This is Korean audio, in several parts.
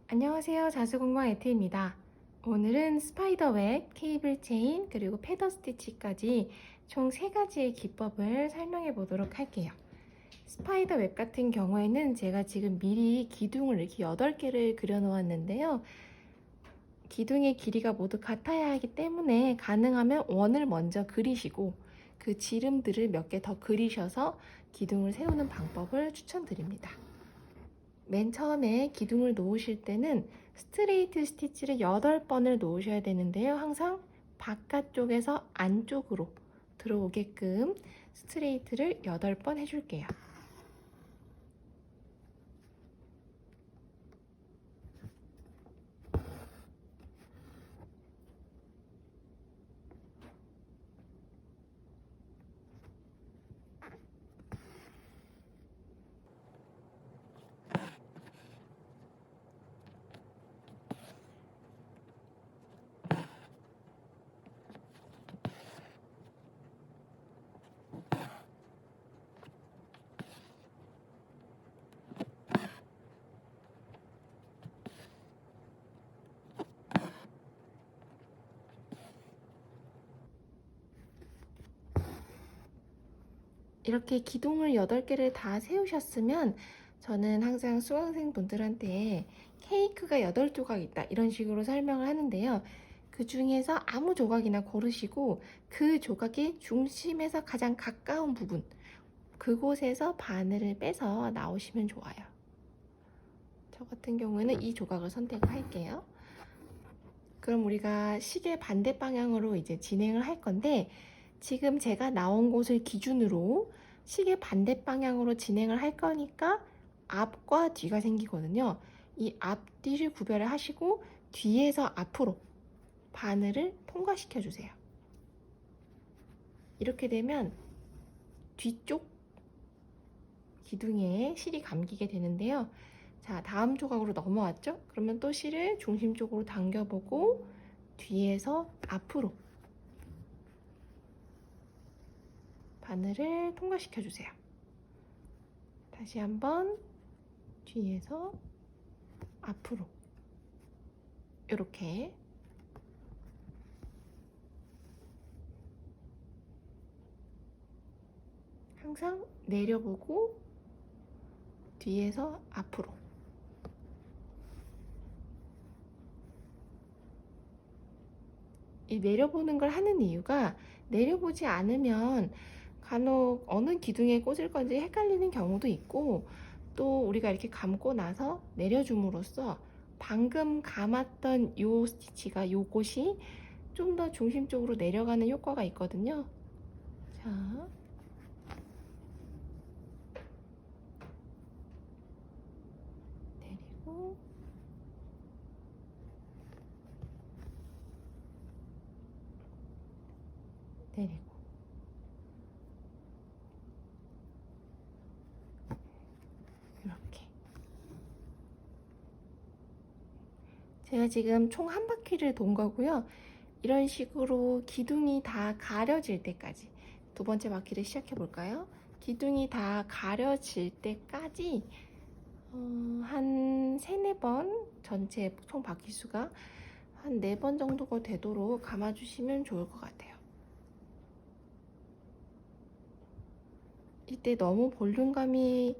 안녕하세요. 자수공방 에트입니다. 오늘은 스파이더웹, 케이블 체인, 그리고 패더 스티치까지 총 3가지의 기법을 설명해 보도록 할게요. 스파이더웹 같은 경우에는 제가 지금 미리 기둥을 이렇게 8개를 그려 놓았는데요. 기둥의 길이가 모두 같아야 하기 때문에 가능하면 원을 먼저 그리시고 그 지름들을 몇 개 더 그리셔서 기둥을 세우는 방법을 추천드립니다. 맨 처음에 기둥을 놓으실 때는 스트레이트 스티치를 8번을 놓으셔야 되는데요. 항상 바깥쪽에서 안쪽으로 들어오게끔 스트레이트를 8번 해줄게요. 이렇게 기둥을 8개를 다 세우셨으면 저는 항상 수강생분들한테 케이크가 8조각 있다 이런 식으로 설명을 하는데요. 그 중에서 아무 조각이나 고르시고 그 조각의 중심에서 가장 가까운 부분 그곳에서 바늘을 빼서 나오시면 좋아요. 저 같은 경우에는 이 조각을 선택을 할게요. 그럼 우리가 시계 반대 방향으로 이제 진행을 할 건데 지금 제가 나온 곳을 기준으로 시계 반대 방향으로 진행을 할 거니까 앞과 뒤가 생기거든요. 이 앞뒤를 구별을 하시고 뒤에서 앞으로 바늘을 통과시켜 주세요. 이렇게 되면 뒤쪽 기둥에 실이 감기게 되는데요. 자, 다음 조각으로 넘어왔죠? 그러면 또 실을 중심 쪽으로 당겨보고 뒤에서 앞으로 바늘을 통과시켜 주세요. 다시 한번 뒤에서 앞으로 이렇게 항상 내려보고 뒤에서 앞으로 이 내려보는 걸 하는 이유가 내려보지 않으면 간혹 어느 기둥에 꽂을 건지 헷갈리는 경우도 있고 또 우리가 이렇게 감고 나서 내려줌으로써 방금 감았던 요 스티치가 요곳이 좀 더 중심 쪽으로 내려가는 효과가 있거든요. 자, 내리고 내리고 이렇게 제가 지금 총 한 바퀴를 돈 거고요. 이런 식으로 기둥이 다 가려질 때까지 두 번째 바퀴를 시작해 볼까요? 기둥이 다 가려질 때까지 한 3, 4번 전체 총 바퀴 수가 한 4번 정도가 되도록 감아주시면 좋을 것 같아요. 이때 너무 볼륨감이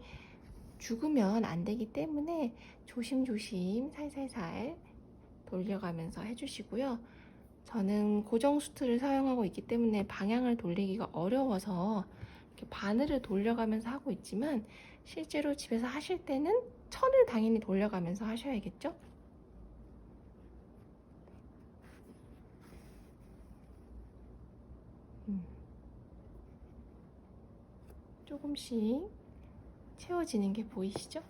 죽으면 안 되기 때문에 조심조심 살살살 돌려가면서 해주시고요. 저는 고정 수트를 사용하고 있기 때문에 방향을 돌리기가 어려워서 이렇게 바늘을 돌려가면서 하고 있지만 실제로 집에서 하실 때는 천을 당연히 돌려가면서 하셔야겠죠? 조금씩 채워지는 게 보이시죠?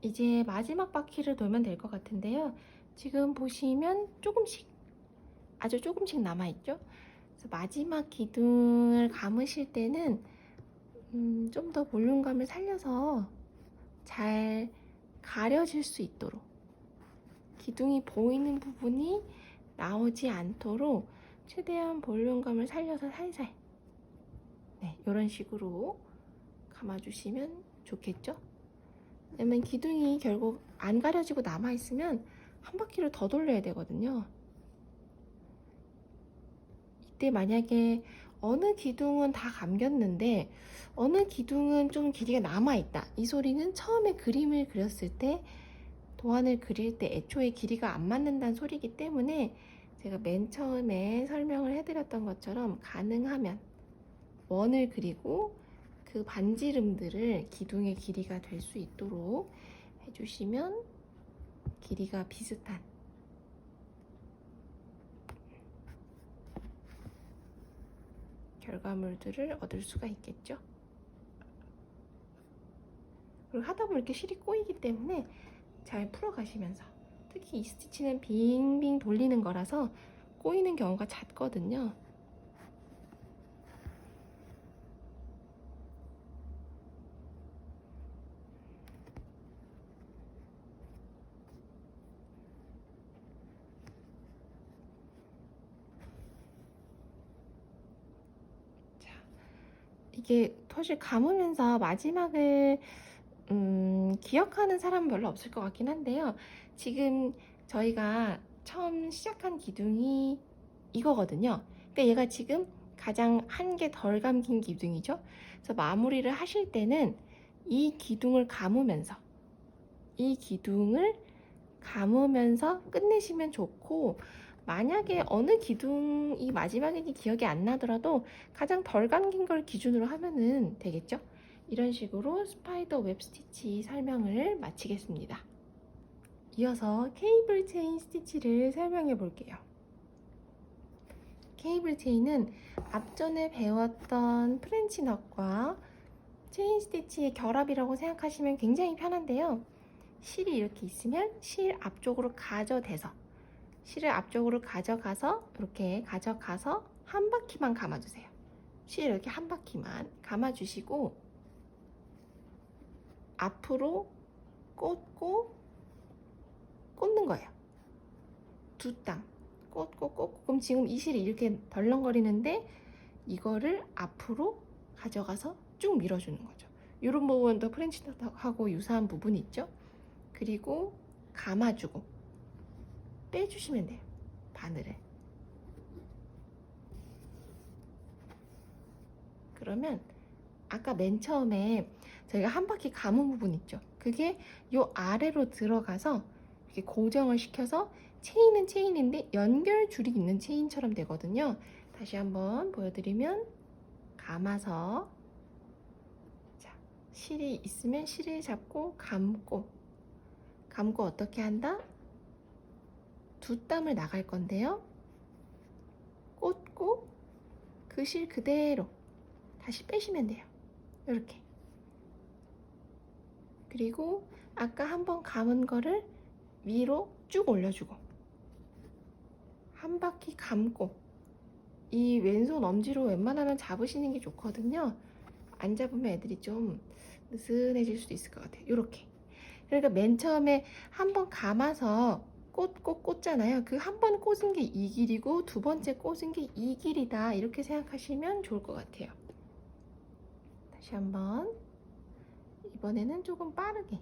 이제 마지막 바퀴를 돌면 될 것 같은데요. 지금 보시면 조금씩, 아주 조금씩 남아있죠? 그래서 마지막 기둥을 감으실 때는 좀 더 볼륨감을 살려서 잘 가려질 수 있도록, 기둥이 보이는 부분이 나오지 않도록 최대한 볼륨감을 살려서 살살, 네, 이런 식으로 감아주시면 좋겠죠? 왜냐면 기둥이 결국 안 가려지고 남아있으면 한 바퀴를 더 돌려야 되거든요. 이때 만약에 어느 기둥은 다 감겼는데 어느 기둥은 좀 길이가 남아있다, 이 소리는 처음에 그림을 그렸을 때, 도안을 그릴 때 애초에 길이가 안 맞는다는 소리이기 때문에 제가 맨 처음에 설명을 해드렸던 것처럼 가능하면 원을 그리고 그 반지름들을 기둥의 길이가 될 수 있도록 해주시면 길이가 비슷한 결과물들을 얻을 수가 있겠죠. 그리고 하다 보면 이렇게 실이 꼬이기 때문에 잘 풀어가시면서, 특히 이 스티치는 빙빙 돌리는 거라서 꼬이는 경우가 잦거든요. 이게 사실 감으면서 마지막을 기억하는 사람은 별로 없을 것 같긴 한데요. 지금 저희가 처음 시작한 기둥이 이거거든요. 그러니까 얘가 지금 가장 한 개 덜 감긴 기둥이죠. 그래서 마무리를 하실 때는 이 기둥을 감으면서, 이 기둥을 감으면서 끝내시면 좋고, 만약에 어느 기둥이 마지막인지 기억이 안 나더라도 가장 덜 감긴 걸 기준으로 하면은 되겠죠? 이런 식으로 스파이더 웹 스티치 설명을 마치겠습니다. 이어서 케이블 체인 스티치를 설명해 볼게요. 케이블 체인은 앞전에 배웠던 프렌치 넛과 체인 스티치의 결합이라고 생각하시면 굉장히 편한데요. 실이 이렇게 있으면 실 앞쪽으로 실을 앞쪽으로 가져가서 이렇게 가져가서 한 바퀴만 감아주세요. 실 이렇게 한 바퀴만 감아주시고 앞으로 꽂는 거예요. 두 땅 꽂고, 그럼 지금 이 실이 이렇게 벌렁거리는데 이거를 앞으로 가져가서 쭉 밀어주는 거죠. 이런 부분도 프렌치넛하고 유사한 부분이 있죠. 그리고 감아주고 빼주시면 돼요. 바늘을. 그러면 아까 맨 처음에 저희가 한 바퀴 감은 부분 있죠. 그게 요 아래로 들어가서 이렇게 고정을 시켜서 체인은 체인인데 연결줄이 있는 체인처럼 되거든요. 다시 한번 보여드리면, 감아서, 자, 실이 있으면 실을 잡고 감고 어떻게 한다? 두 땀을 나갈 건데요. 꽂고 그 실 그대로 다시 빼시면 돼요. 이렇게. 그리고 아까 한번 감은 거를 위로 쭉 올려주고 한 바퀴 감고, 이 왼손 엄지로 웬만하면 잡으시는 게 좋거든요. 안 잡으면 애들이 좀 느슨해질 수도 있을 것 같아요. 이렇게. 그러니까 맨 처음에 한번 감아서 꽂잖아요. 그 한 번 꽂은 게 이 길이고 두 번째 꽂은 게 이 길이다, 이렇게 생각하시면 좋을 것 같아요. 다시 한번, 이번에는 조금 빠르게.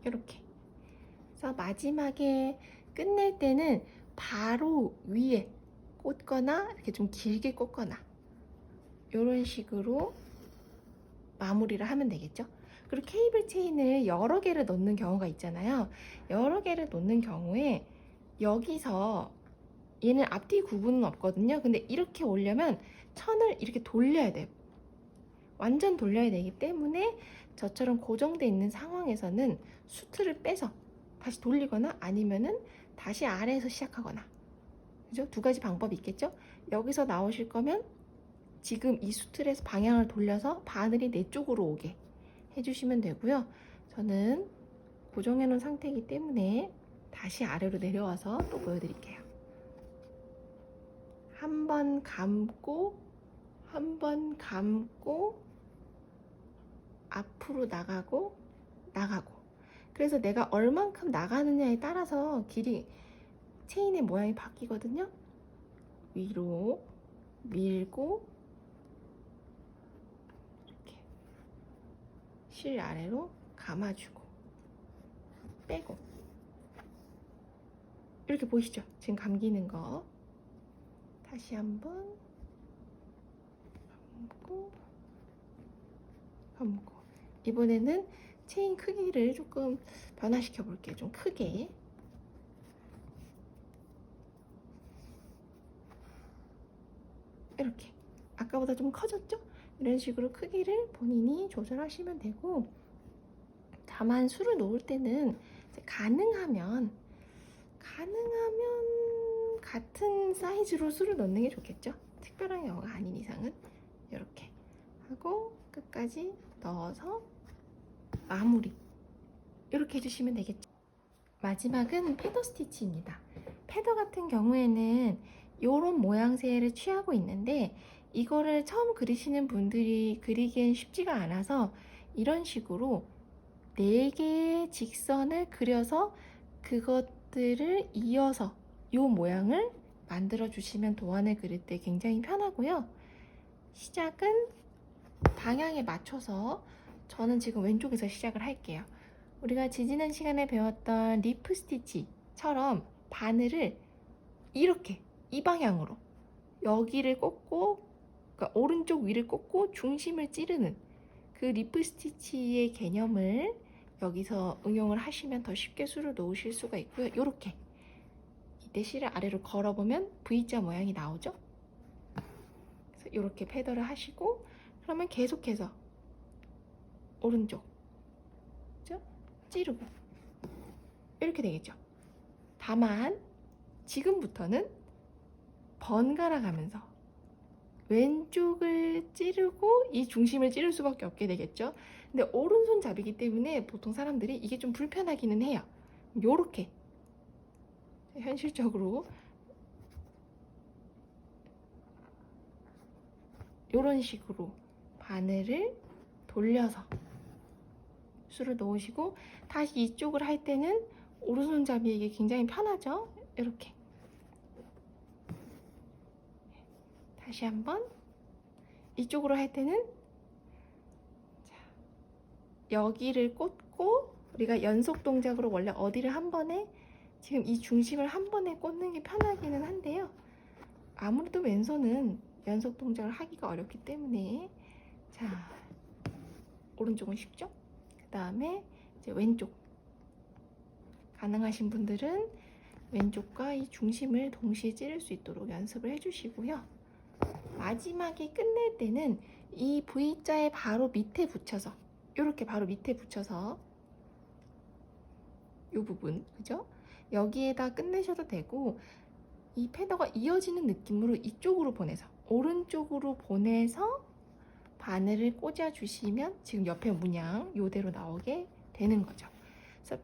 이렇게. 그래서 마지막에 끝낼 때는 바로 위에 꽂거나 이렇게 좀 길게 꽂거나 이런 식으로 마무리를 하면 되겠죠. 그리고 케이블 체인을 여러 개를 넣는 경우가 있잖아요. 여러 개를 넣는 경우에 여기서 얘는 앞뒤 구분은 없거든요. 근데 이렇게 오려면 천을 이렇게 돌려야 돼요. 완전 돌려야 되기 때문에 저처럼 고정되어 있는 상황에서는 수트를 빼서 다시 돌리거나 아니면은 다시 아래에서 시작하거나, 그죠? 두 가지 방법이 있겠죠? 여기서 나오실 거면 지금 이 수틀에서 방향을 돌려서 바늘이 내 쪽으로 오게 해주시면 되고요. 저는 고정해 놓은 상태이기 때문에 다시 아래로 내려와서 또 보여드릴게요. 한 번 감고, 한 번 감고, 앞으로 나가고, 나가고. 그래서 내가 얼만큼 나가느냐에 따라서 길이, 체인의 모양이 바뀌거든요. 위로 밀고, 이렇게 실 아래로 감아주고, 빼고. 이렇게 보이시죠? 지금 감기는 거. 다시 한번 감고, 감고. 이번에는 체인 크기를 조금 변화시켜 볼게요. 좀 크게. 이렇게. 아까보다 좀 커졌죠? 이런 식으로 크기를 본인이 조절하시면 되고, 다만 술을 놓을 때는 가능하면 같은 사이즈로 술을 넣는 게 좋겠죠? 특별한 경우가 아닌 이상은 이렇게 하고 끝까지 넣어서 마무리 이렇게 해주시면 되겠죠. 마지막은 패더 스티치입니다. 패더 같은 경우에는 이런 모양새를 취하고 있는데 이거를 처음 그리시는 분들이 그리기엔 쉽지가 않아서 이런 식으로 4개의 직선을 그려서 그것들을 이어서 이 모양을 만들어 주시면 도안을 그릴 때 굉장히 편하고요. 시작은 방향에 맞춰서 저는 지금 왼쪽에서 시작을 할게요. 우리가 지지난 시간에 배웠던 리프 스티치처럼 바늘을 이렇게 이 방향으로 여기를 꽂고, 그러니까 오른쪽 위를 꽂고 중심을 찌르는 그 리프 스티치의 개념을 여기서 응용을 하시면 더 쉽게 술을 놓으실 수가 있고요. 이렇게 이때 실을 아래로 걸어보면 V자 모양이 나오죠. 그래서 이렇게 패더를 하시고 그러면 계속해서 오른쪽, 그죠? 찌르고 이렇게 되겠죠. 다만 지금부터는 번갈아 가면서 왼쪽을 찌르고 이 중심을 찌를 수밖에 없게 되겠죠. 근데 오른손잡이기 때문에 보통 사람들이 이게 좀 불편하기는 해요. 요렇게 현실적으로 요런 식으로 바늘을 돌려서 술을 넣으시고 다시 이쪽을 할 때는 오른손잡이에게 굉장히 편하죠. 이렇게 다시 한번 이쪽으로 할 때는 자, 여기를 꽂고 우리가 연속 동작으로 원래 어디를 한 번에 지금 이 중심을 한 번에 꽂는 게 편하기는 한데요. 아무래도 왼손은 연속 동작을 하기가 어렵기 때문에 자 오른쪽은 쉽죠? 그 다음에 이제 왼쪽 가능하신 분들은 왼쪽과 이 중심을 동시에 찌를 수 있도록 연습을 해주시고요. 마지막에 끝낼 때는 이 V자의 바로 밑에 붙여서 이렇게 바로 밑에 붙여서 이 부분 그죠? 여기에다 끝내셔도 되고 이 패더가 이어지는 느낌으로 이쪽으로 보내서 오른쪽으로 보내서 바늘을 꽂아 주시면 지금 옆에 문양 이대로 나오게 되는 거죠. 그래서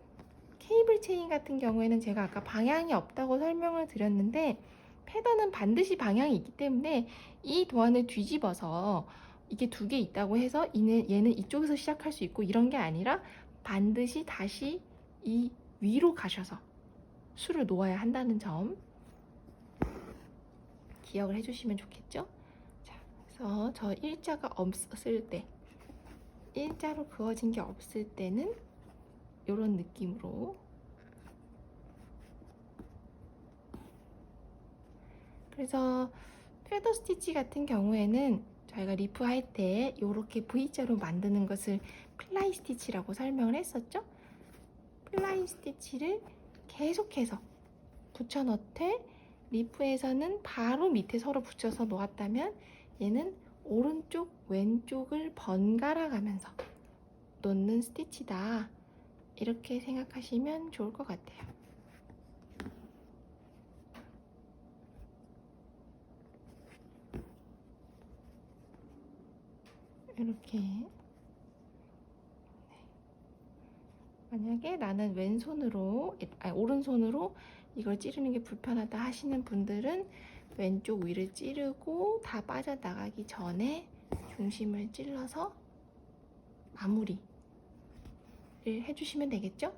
케이블 체인 같은 경우에는 제가 아까 방향이 없다고 설명을 드렸는데 패더는 반드시 방향이 있기 때문에 이 도안을 뒤집어서 이게 2개 있다고 해서 얘는 이쪽에서 시작할 수 있고 이런 게 아니라 반드시 다시 이 위로 가셔서 술을 놓아야 한다는 점 기억을 해주시면 좋겠죠? 자, 그래서 저 일자가 없을 때, 일자로 그어진 게 없을 때는 이런 느낌으로 그래서 패더 스티치 같은 경우에는 저희가 리프 할 때 이렇게 V자로 만드는 것을 플라이 스티치라고 설명을 했었죠? 플라이 스티치를 계속해서 붙여 넣되 리프에서는 바로 밑에 서로 붙여서 놓았다면 얘는 오른쪽, 왼쪽을 번갈아 가면서 놓는 스티치다. 이렇게 생각하시면 좋을 것 같아요. 이렇게. 만약에 나는 오른손으로 이걸 찌르는 게 불편하다 하시는 분들은 왼쪽 위를 찌르고 다 빠져나가기 전에 중심을 찔러서 마무리를 해주시면 되겠죠?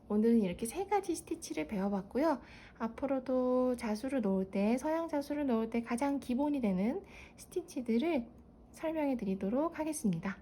오늘은 이렇게 3가지 스티치를 배워봤고요. 앞으로도 자수를 놓을 때, 서양 자수를 놓을 때 가장 기본이 되는 스티치들을 설명해 드리도록 하겠습니다.